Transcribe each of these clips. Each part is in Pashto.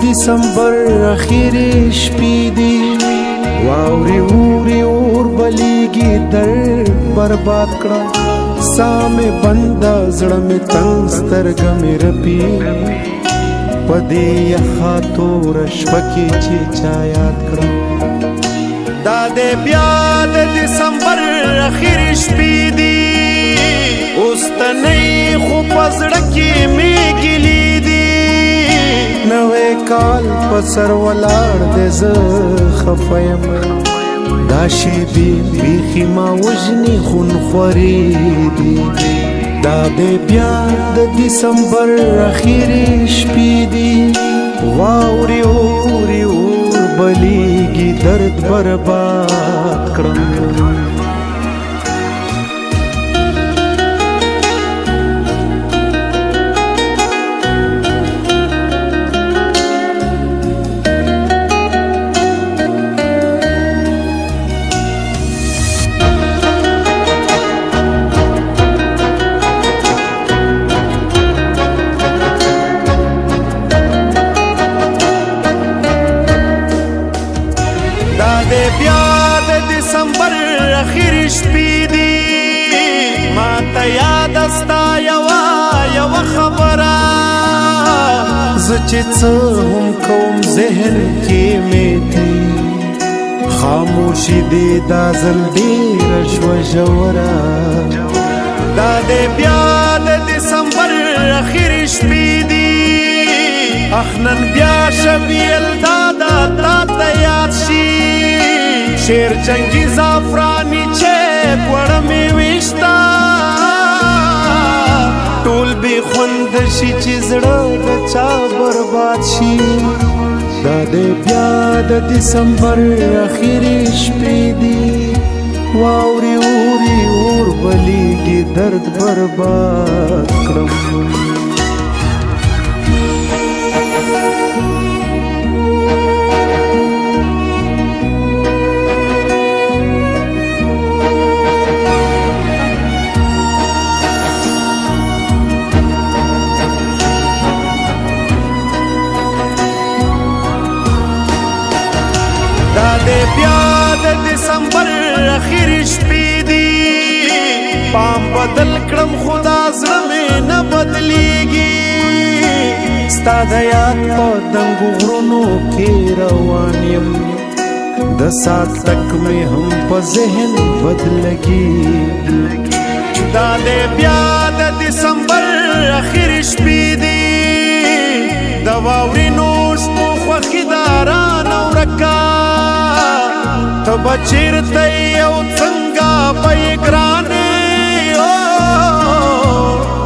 دسمبر اخیری شپې دي واوري اوري اور بلیږي درد برباد کړه سامې بنده زړه مې تنګ سترګه مې رپي په دې یخه توره شپه کې چې چا یاد کړه دا دې بیا د دسمبر اخیری شپې دي اوس ته نه خو په زړه کې مې ګیلې دي نوی کال په سر ولاړ دی زه خفه یم دا شیبې بیخي ما وژني خونخوارې دي دا دی بیا د دسمبر اخیری شپې دي واوري اوري اور بلیږي درد برباد کړم بیا د دسمبر اخیری شپې دي ما ته یاد ستا یوه خبره زه چې څه هم کوم ذهن کې مې دي خاموشي دې دا ځل ډېره شوه ژوره دا دی بیا د دسمبر اخیری شپې دي اخ نن بیا شویل دادا تا ته یاد شي شیر جنگی زعفرانی چه پوڑمی ویشتا ټول بی خوند شي چې زړه د چا برباد شي دا دی بیا د دسمبر اخیری شپې دي واوري اوري اور بلیږي درد برباد کړم دا دی بیا د دسمبر اخیری شپې دي پام بدل کړم خدا زړه مې نه بدلیږي ستا د یاد په دنګو غرونو کې روان یم د سات تک مې هم په ذهن بدلږي دا دی بیا د دسمبر اخیری شپې دي د واورینو شپو خوښي د رانه ورکه ته به چېرته یې او څنګه به یې ګرانې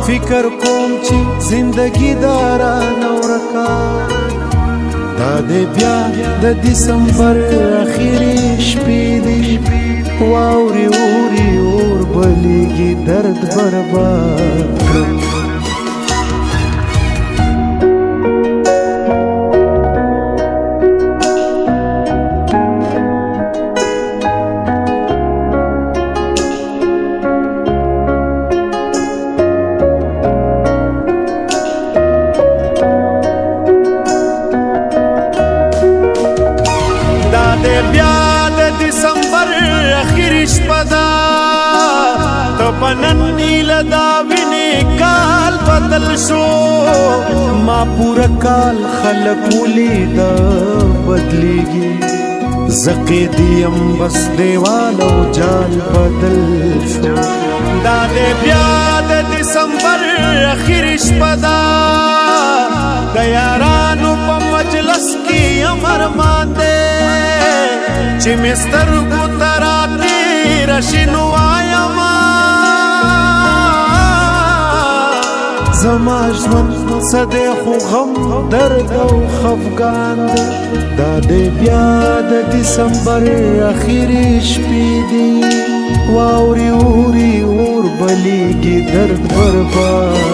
فکر کوم چې زندګي دا رانه ورکه دا دی بیا د دسمبر اخیری شپې دي واوري اوري اور بلیږي درد برباد کړم بیا د دسمبر اخیری شپه ده ته په نن نیله دا وینې کال بدل شو ما پوره کال خلک ولیده بدلیږي زه قیدي یم بس دیوال او جال بدل شو دا دی بیا د دسمبر اخیری شپه ده د یارانو په مجلس کې یم ارمان دی چې مې سترګو ته راتېره شي نو وایمه زما ژوند څه دی خو غم درد او خفګان دی دا دی بیا د دسمبر اخیری شپې دي واوري اوري اور بلیږي درد برباد